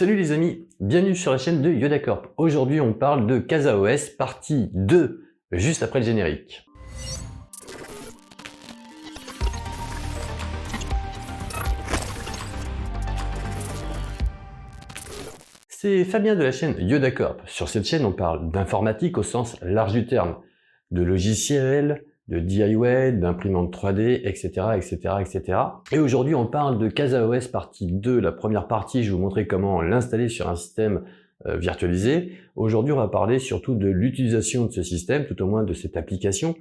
Salut les amis, bienvenue sur la chaîne de Yoda Corp. Aujourd'hui on parle de CasaOS partie 2, juste après le générique. C'est Fabien de la chaîne Yoda Corp. Sur cette chaîne on parle d'informatique au sens large du terme, de logiciels, de DIY, d'imprimantes 3D, etc., etc., etc. Et aujourd'hui, on parle de CasaOS partie 2. La première partie, je vais vous montrer comment l'installer sur un système virtualisé. Aujourd'hui, on va parler surtout de l'utilisation de ce système, tout au moins de cette application.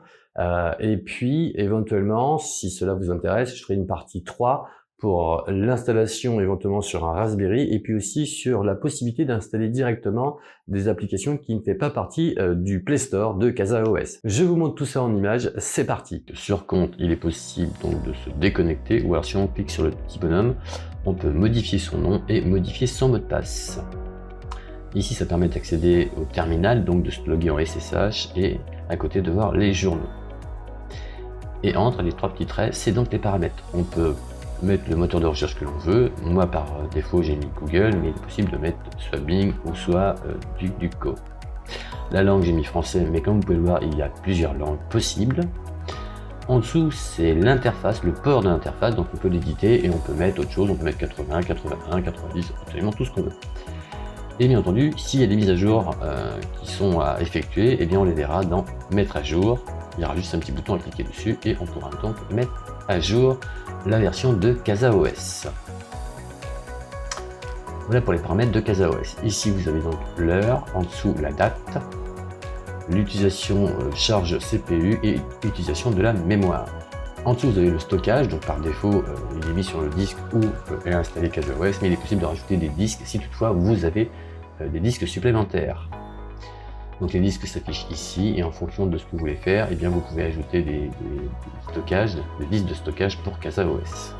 Et puis, éventuellement, si cela vous intéresse, je ferai une partie 3 pour l'installation éventuellement sur un Raspberry et puis aussi sur la possibilité d'installer directement des applications qui ne font pas partie du Play Store de CasaOS. Je vous montre tout ça en images, c'est parti. Sur compte, il est possible donc de se déconnecter ou alors si on clique sur le petit bonhomme, on peut modifier son nom et modifier son mot de passe. Ici, ça permet d'accéder au terminal, donc de se loguer en SSH et à côté de voir les journaux. Et entre les trois petits traits, c'est donc les paramètres. On peut mettre le moteur de recherche que l'on veut. Moi par défaut j'ai mis Google, mais il est possible de mettre soit Bing ou soit DuckDuckGo. La langue j'ai mis français, mais comme vous pouvez le voir il y a plusieurs langues possibles. En dessous c'est l'interface, le port de l'interface, donc on peut l'éditer et on peut mettre autre chose, on peut mettre 80, 81, 90, absolument tout ce qu'on veut. Et bien entendu s'il y a des mises à jour qui sont à effectuer, eh bien on les verra dans mettre à jour. Il y aura juste un petit bouton à cliquer dessus et on pourra donc mettre à jour la version de CasaOS. Voilà pour les paramètres de CasaOS. Ici vous avez donc l'heure, en dessous la date, l'utilisation charge CPU et utilisation de la mémoire. En dessous vous avez le stockage, donc par défaut il est mis sur le disque où est installé CasaOS, mais il est possible de rajouter des disques si toutefois vous avez des disques supplémentaires. Donc les disques s'affichent ici et en fonction de ce que vous voulez faire, eh bien vous pouvez ajouter des stockages, des disques de stockage pour CasaOS.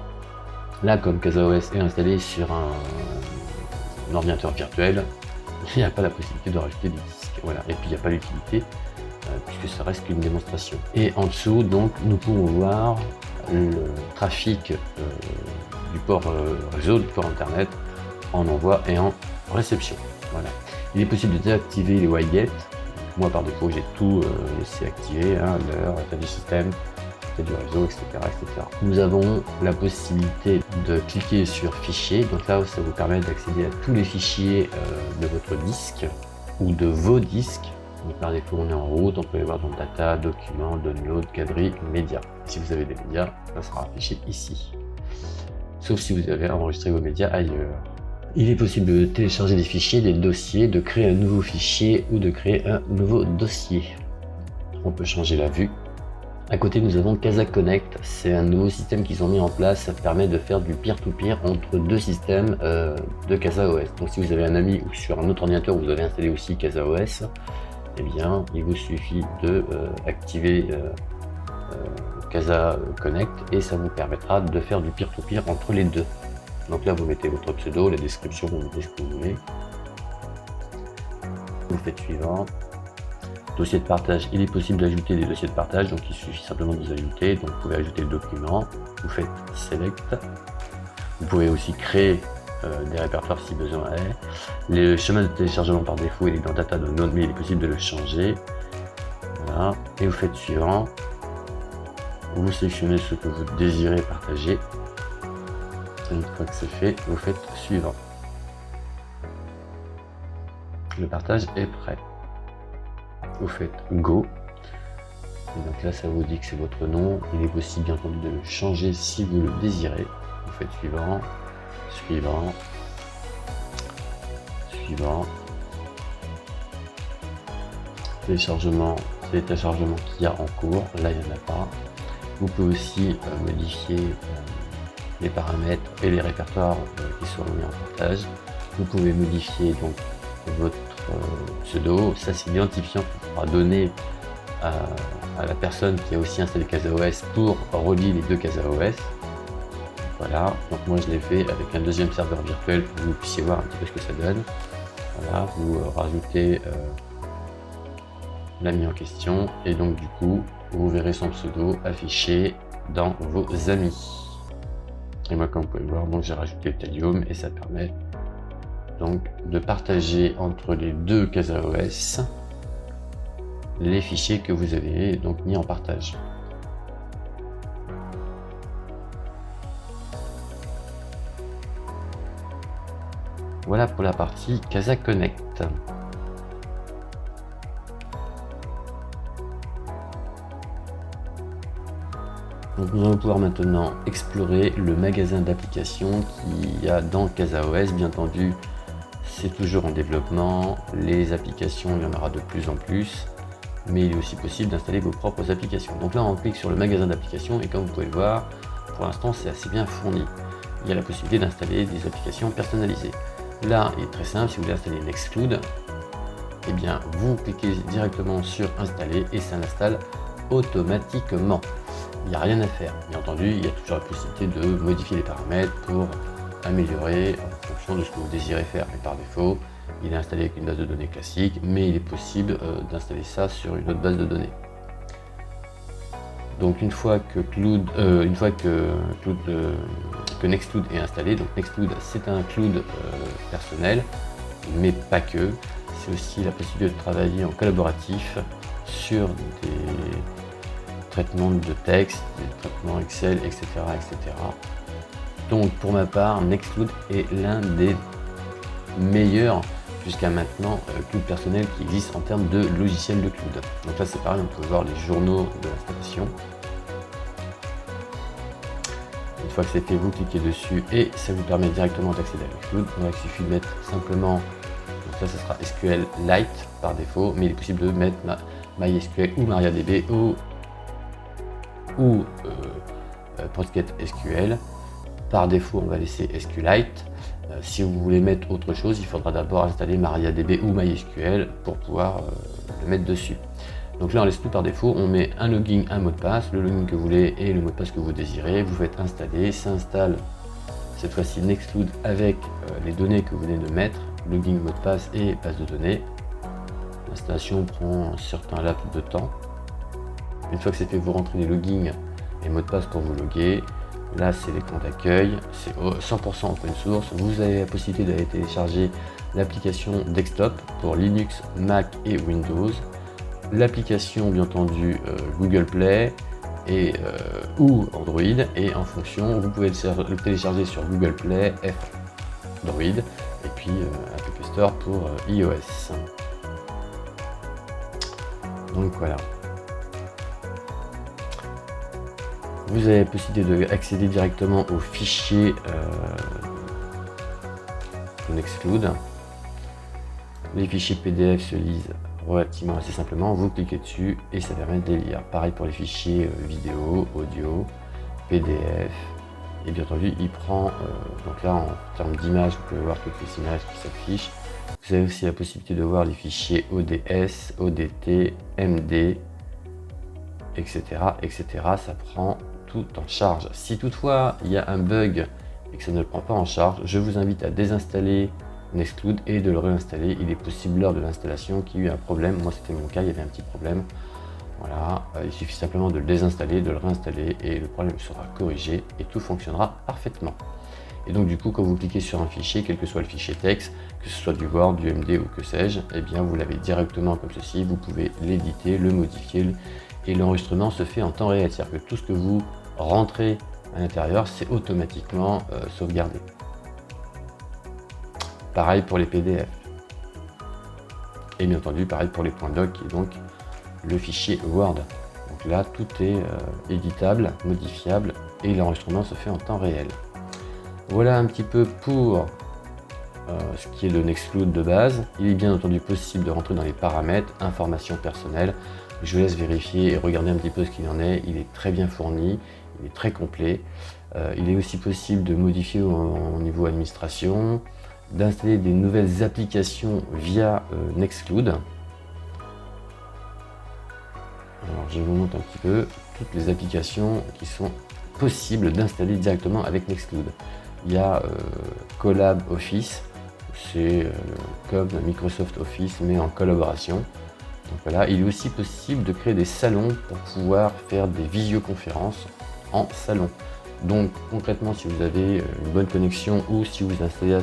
Là, comme CasaOS est installé sur un ordinateur virtuel, il n'y a pas la possibilité de rajouter des disques. Voilà. Et puis il n'y a pas l'utilité puisque ça reste qu'une démonstration. Et en dessous, donc, nous pouvons voir le trafic du port réseau, du port internet en envoi et en réception. Voilà. Il est possible de désactiver les widgets. Moi par défaut j'ai tout laissé activer, hein, l'heure, l'état du système, l'état du réseau, etc., etc. Nous avons la possibilité de cliquer sur fichier, donc là ça vous permet d'accéder à tous les fichiers de votre disque ou de vos disques. Donc par défaut on est en route, on peut les voir dans data, documents, download, quadri, médias. Si vous avez des médias, ça sera affiché ici. Sauf si vous avez enregistré vos médias ailleurs. Il est possible de télécharger des fichiers, des dossiers, de créer un nouveau fichier ou de créer un nouveau dossier. On peut changer la vue. À côté, nous avons Casa Connect. C'est un nouveau système qu'ils ont mis en place. Ça permet de faire du peer-to-peer entre deux systèmes de CasaOS. Donc si vous avez un ami ou sur un autre ordinateur vous avez installé aussi CasaOS, eh bien, il vous suffit de activer Casa Connect et ça vous permettra de faire du peer-to-peer entre les deux. Donc là, vous mettez votre pseudo, la description, vous mettez ce que vous voulez. Vous faites suivant. Dossier de partage, il est possible d'ajouter des dossiers de partage, donc il suffit simplement de les ajouter. Donc vous pouvez ajouter le document, vous faites Select. Vous pouvez aussi créer des répertoires si besoin est. Le chemin de téléchargement par défaut, il est dans Data Download, mais il est possible de le changer. Voilà. Et vous faites suivant. Vous sélectionnez ce que vous désirez partager. Une fois que c'est fait, vous faites suivant. Le partage est prêt. Vous faites Go. Et donc là, ça vous dit que c'est votre nom. Il est possible, bien entendu, de le changer si vous le désirez. Vous faites suivant, suivant, suivant. Téléchargement, c'est les téléchargements qu'il y a en cours. Là, il n'y en a pas. Vous pouvez aussi modifier les paramètres et les répertoires qui seront mis en partage. Vous pouvez modifier donc votre pseudo, ça c'est l'identifiant qu'on pourra donner à la personne qui a aussi installé CasaOS pour relier les deux CasaOS. Voilà, donc moi je l'ai fait avec un deuxième serveur virtuel pour que vous puissiez voir un petit peu ce que ça donne. Voilà, vous rajoutez l'ami en question et donc du coup vous verrez son pseudo affiché dans vos amis. Et moi, comme vous pouvez le voir, donc j'ai rajouté Talium et ça permet donc de partager entre les deux CasaOS les fichiers que vous avez donc mis en partage. Voilà pour la partie Casa Connect. Donc nous allons pouvoir maintenant explorer le magasin d'applications qu'il y a dans CasaOS. Bien entendu, c'est toujours en développement. Les applications, il y en aura de plus en plus. Mais il est aussi possible d'installer vos propres applications. Donc là, on clique sur le magasin d'applications et comme vous pouvez le voir, pour l'instant, c'est assez bien fourni. Il y a la possibilité d'installer des applications personnalisées. Là, il est très simple, si vous voulez installer Nextcloud, eh bien, vous cliquez directement sur installer et ça l'installe automatiquement. Il n'y a rien à faire. Bien entendu, il y a toujours la possibilité de modifier les paramètres pour améliorer en fonction de ce que vous désirez faire. Mais par défaut, il est installé avec une base de données classique, mais il est possible d'installer ça sur une autre base de données. Donc une fois que Nextcloud est installé, donc Nextcloud c'est un cloud personnel, mais pas que. C'est aussi la possibilité de travailler en collaboratif sur des traitements de texte, des traitements Excel, etc., etc. Donc pour ma part, Nextcloud est l'un des meilleurs jusqu'à maintenant cloud personnel qui existe en termes de logiciel de cloud. Donc là c'est pareil, on peut voir les journaux de l'installation. Une fois que c'est fait, vous cliquez dessus et ça vous permet directement d'accéder à Nextcloud. Il suffit de mettre simplement, donc là ce sera SQLite par défaut, mais il est possible de mettre MySQL ou MariaDB ou PostgreSQL. Par défaut, on va laisser SQLite. Si vous voulez mettre autre chose, il faudra d'abord installer MariaDB ou MySQL pour pouvoir le mettre dessus. Donc là, on laisse tout par défaut. On met un login, un mot de passe, le login que vous voulez et le mot de passe que vous désirez. Vous faites installer, ça installe cette fois-ci Nextcloud avec les données que vous venez de mettre, login, mot de passe et base de données. L'installation prend un certain laps de temps. Une fois que c'est fait, vous rentrez les logins et mots de passe pour vous loguer. Là, c'est l'écran d'accueil, c'est 100% open source. Vous avez la possibilité d'aller télécharger l'application desktop pour Linux, Mac et Windows. L'application, bien entendu, Google Play ou Android. Et en fonction, vous pouvez le télécharger sur Google Play, Android et puis App Store pour iOS. Donc voilà. Vous avez la possibilité d'accéder directement aux fichiers de Nextcloud. Les fichiers PDF se lisent relativement assez simplement. Vous cliquez dessus et ça permet de les lire. Pareil pour les fichiers vidéo, audio, PDF. Et bien entendu, il prend, donc là en termes d'images, vous pouvez voir toutes les images qui s'affichent. Vous avez aussi la possibilité de voir les fichiers ODS, ODT, MD, etc., etc. Ça prend tout en charge. Si toutefois il y a un bug et que ça ne le prend pas en charge, je vous invite à désinstaller Nextcloud et de le réinstaller. Il est possible lors de l'installation qu'il y ait eu un problème. Moi c'était mon cas, il y avait un petit problème. Voilà, il suffit simplement de le désinstaller, de le réinstaller et le problème sera corrigé et tout fonctionnera parfaitement. Et donc du coup, quand vous cliquez sur un fichier, quel que soit le fichier texte, que ce soit du Word, du MD ou que sais-je, eh bien vous l'avez directement comme ceci. Vous pouvez l'éditer, le modifier et l'enregistrement se fait en temps réel. C'est-à-dire que tout ce que vous rentrez à l'intérieur, c'est automatiquement sauvegardé. Pareil pour les PDF. Et bien entendu, pareil pour les points doc, qui est donc le fichier Word. Donc là, tout est éditable, modifiable, et l'enregistrement se fait en temps réel. Voilà un petit peu pour ce qui est de Nextcloud de base. Il est bien entendu possible de rentrer dans les paramètres, informations personnelles. Je vous laisse vérifier et regarder un petit peu ce qu'il en est. Il est très bien fourni, il est très complet. Il est aussi possible de modifier au niveau administration, d'installer des nouvelles applications via Nextcloud. Alors je vous montre un petit peu toutes les applications qui sont possibles d'installer directement avec Nextcloud. Il y a Collab Office, c'est comme Microsoft Office mais en collaboration. Donc voilà, il est aussi possible de créer des salons pour pouvoir faire des visioconférences en salon. Donc concrètement, si vous avez une bonne connexion ou si vous installez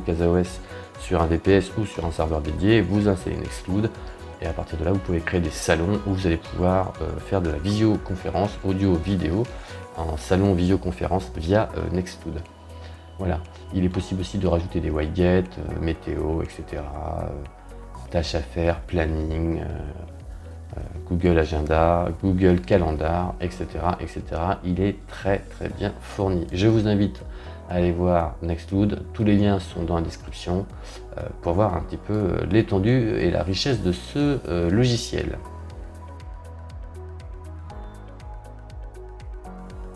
CasaOS sur un VPS ou sur un serveur dédié, vous installez Nextcloud et à partir de là, vous pouvez créer des salons où vous allez pouvoir faire de la visioconférence audio-vidéo en salon visioconférence via Nextcloud. Voilà, il est possible aussi de rajouter des widgets, météo, etc., tâches à faire, planning, Google Agenda, Google Calendar, etc., etc. Il est très bien fourni. Je vous invite à aller voir Nextcloud. Tous les liens sont dans la description pour voir un petit peu l'étendue et la richesse de ce logiciel.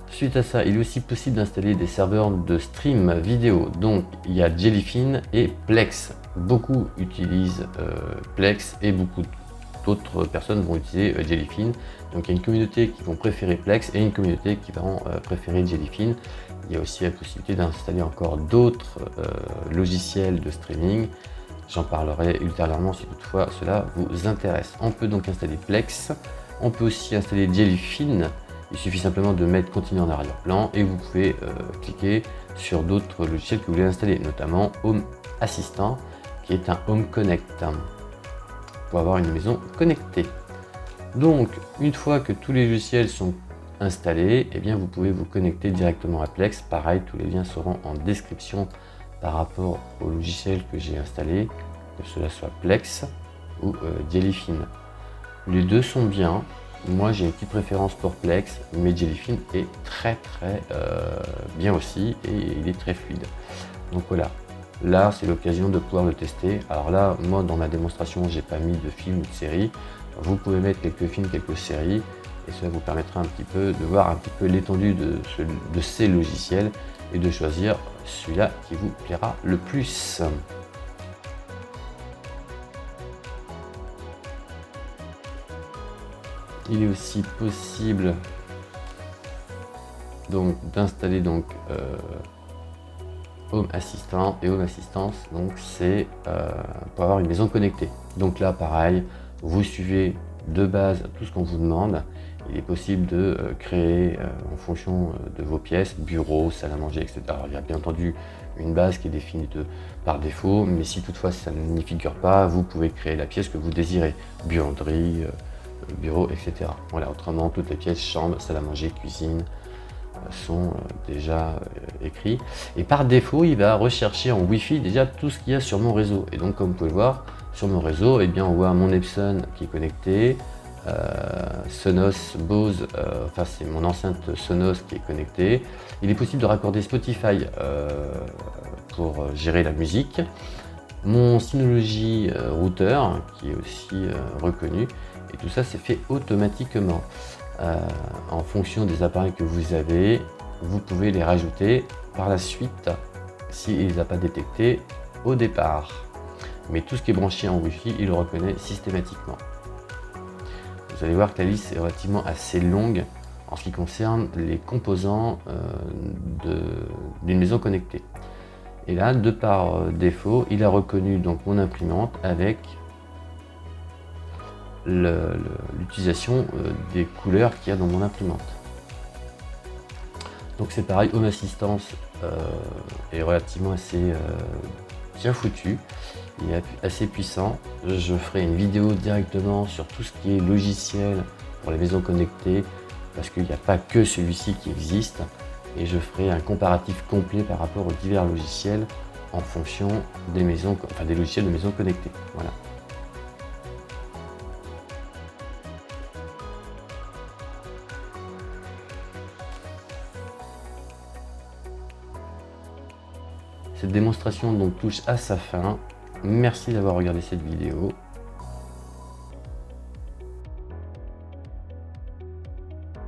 Suite à ça, il est aussi possible d'installer des serveurs de stream vidéo. Donc il y a Jellyfin et Plex. Beaucoup utilisent Plex et beaucoup d'autres personnes vont utiliser Jellyfin. Donc il y a une communauté qui vont préférer Plex et une communauté qui vont préférer Jellyfin. Il y a aussi la possibilité d'installer encore d'autres logiciels de streaming. J'en parlerai ultérieurement si toutefois cela vous intéresse. On peut donc installer Plex. On peut aussi installer Jellyfin. Il suffit simplement de mettre continue en arrière-plan et vous pouvez cliquer sur d'autres logiciels que vous voulez installer, notamment Home Assistant qui est un Home Connect pour avoir une maison connectée. Donc une fois que tous les logiciels sont installés, eh bien, vous pouvez vous connecter directement à Plex. Pareil, tous les liens seront en description par rapport au logiciel que j'ai installé, que cela soit Plex ou Jellyfin. Les deux sont bien. Moi j'ai une petite préférence pour Plex, mais Jellyfin est très bien aussi et il est très fluide. Donc voilà, là c'est l'occasion de pouvoir le tester. Alors là, moi dans ma démonstration, j'ai pas mis de film ou de série. Vous pouvez mettre quelques films, quelques séries, et cela vous permettra un petit peu de voir un petit peu l'étendue de ces logiciels et de choisir celui-là qui vous plaira le plus. Il est aussi possible donc d'installer Home Assistant et Home Assistance, donc c'est pour avoir une maison connectée. Donc là pareil, vous suivez de base tout ce qu'on vous demande. Il est possible de créer en fonction de vos pièces, bureau, salle à manger, etc. Alors, il y a bien entendu une base qui est définie par défaut, mais si toutefois ça n'y figure pas, vous pouvez créer la pièce que vous désirez, buanderie, bureau, etc. Voilà, autrement toutes les pièces, chambre, salle à manger, cuisine sont déjà écrits. Et par défaut, il va rechercher en Wi-Fi déjà tout ce qu'il y a sur mon réseau. Et donc, comme vous pouvez le voir, sur mon réseau, eh bien, on voit mon Epson qui est connecté, Sonos, Bose, enfin c'est mon enceinte Sonos qui est connectée. Il est possible de raccorder Spotify pour gérer la musique. Mon Synology router qui est aussi reconnu. Et tout ça c'est fait automatiquement. En fonction des appareils que vous avez, vous pouvez les rajouter par la suite s'il ne les a pas détectés au départ. Mais tout ce qui est branché en Wi-Fi, il le reconnaît systématiquement. Vous allez voir que la liste est relativement assez longue en ce qui concerne les composants d'une maison connectée. Et là, de par défaut, il a reconnu donc mon imprimante avec l'utilisation des couleurs qu'il y a dans mon imprimante. Donc c'est pareil, Home Assistance est relativement assez bien foutu, il est assez puissant. Je ferai une vidéo directement sur tout ce qui est logiciel pour les maisons connectées parce qu'il n'y a pas que celui-ci qui existe, et je ferai un comparatif complet par rapport aux divers logiciels en fonction des maisons, enfin des logiciels de maisons connectées. Voilà. Cette démonstration donc touche à sa fin. Merci d'avoir regardé cette vidéo.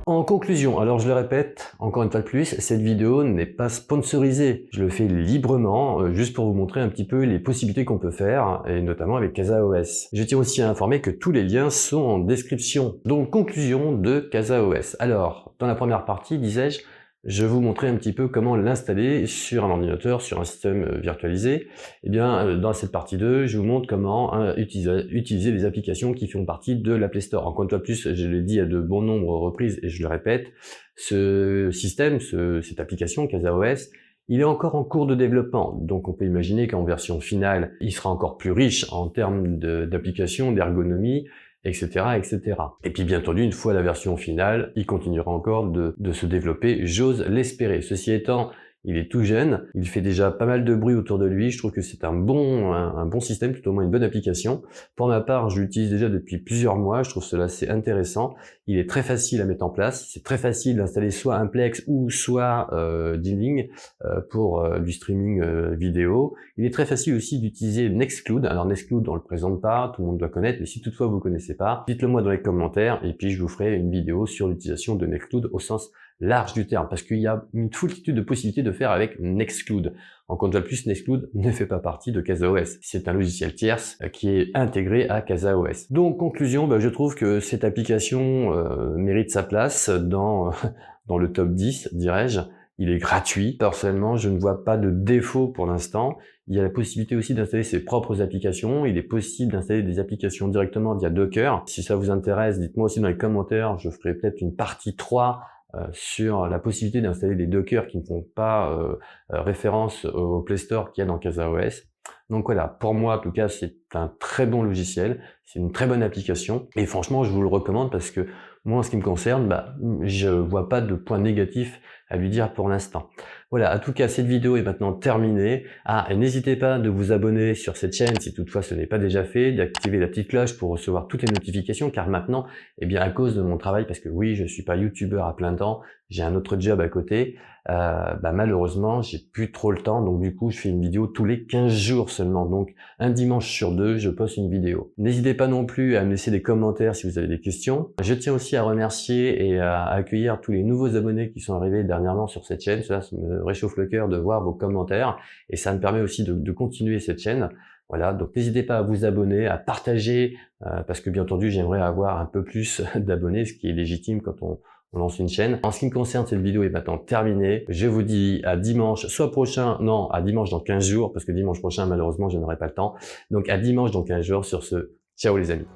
En conclusion, alors je le répète, encore une fois de plus, cette vidéo n'est pas sponsorisée. Je le fais librement, juste pour vous montrer un petit peu les possibilités qu'on peut faire, et notamment avec CasaOS. Je tiens aussi à informer que tous les liens sont en description. Donc, conclusion de CasaOS. Alors, dans la première partie, disais-je, je vais vous montrer un petit peu comment l'installer sur un ordinateur, sur un système virtualisé. Eh bien, dans cette partie 2, je vous montre comment utiliser les applications qui font partie de la Play Store. Encore une fois plus, je l'ai dit à de bon nombre de reprises et je le répète, ce système, cette application CasaOS, il est encore en cours de développement, donc on peut imaginer qu'en version finale, il sera encore plus riche en termes d'application, d'ergonomie, etc., etc. Et puis bien entendu, une fois la version finale, il continuera encore de se développer, j'ose l'espérer. Ceci étant, il est tout jeune, il fait déjà pas mal de bruit autour de lui, je trouve que c'est un bon système, tout au moins une bonne application. Pour ma part, je l'utilise déjà depuis plusieurs mois, je trouve cela assez intéressant. Il est très facile à mettre en place, c'est très facile d'installer soit un Plex ou soit D-Link pour du streaming vidéo. Il est très facile aussi d'utiliser Nextcloud. Alors Nextcloud, on le présente pas, tout le monde doit connaître, mais si toutefois vous connaissez pas, dites-le moi dans les commentaires et puis je vous ferai une vidéo sur l'utilisation de Nextcloud au sens large du terme, parce qu'il y a une foultitude de possibilités de faire avec Nextcloud. Encore une fois de plus, Nextcloud ne fait pas partie de CasaOS. C'est un logiciel tierce qui est intégré à CasaOS. Donc, conclusion, je trouve que cette application mérite sa place dans le top 10, dirais-je. Il est gratuit. Personnellement, je ne vois pas de défaut pour l'instant. Il y a la possibilité aussi d'installer ses propres applications. Il est possible d'installer des applications directement via Docker. Si ça vous intéresse, dites-moi aussi dans les commentaires. Je ferai peut-être une partie 3 sur la possibilité d'installer des Docker qui ne font pas référence au Play Store qu'il y a dans CasaOS. Donc voilà, pour moi en tout cas c'est un très bon logiciel, c'est une très bonne application et franchement je vous le recommande parce que moi en ce qui me concerne, je vois pas de point négatif à lui dire pour l'instant. Voilà, en tout cas cette vidéo est maintenant terminée. Et n'hésitez pas de vous abonner sur cette chaîne si toutefois ce n'est pas déjà fait, d'activer la petite cloche pour recevoir toutes les notifications car maintenant, à cause de mon travail, parce que oui je suis pas youtubeur à plein temps, j'ai un autre job à côté, malheureusement j'ai plus trop le temps, donc du coup je fais une vidéo tous les 15 jours seulement, donc un dimanche sur 2 je poste une vidéo. N'hésitez pas non plus à me laisser des commentaires si vous avez des questions. Je tiens aussi à remercier et à accueillir tous les nouveaux abonnés qui sont arrivés dernièrement sur cette chaîne. Cela me réchauffe le cœur de voir vos commentaires et ça me permet aussi de continuer cette chaîne. Voilà, donc n'hésitez pas à vous abonner, à partager, parce que bien entendu j'aimerais avoir un peu plus d'abonnés, ce qui est légitime quand on lance une chaîne. En ce qui me concerne, cette vidéo est maintenant terminée. Je vous dis à dimanche, à dimanche dans 15 jours, parce que dimanche prochain, malheureusement, je n'aurai pas le temps. Donc à dimanche dans 15 jours. Sur ce, ciao les amis.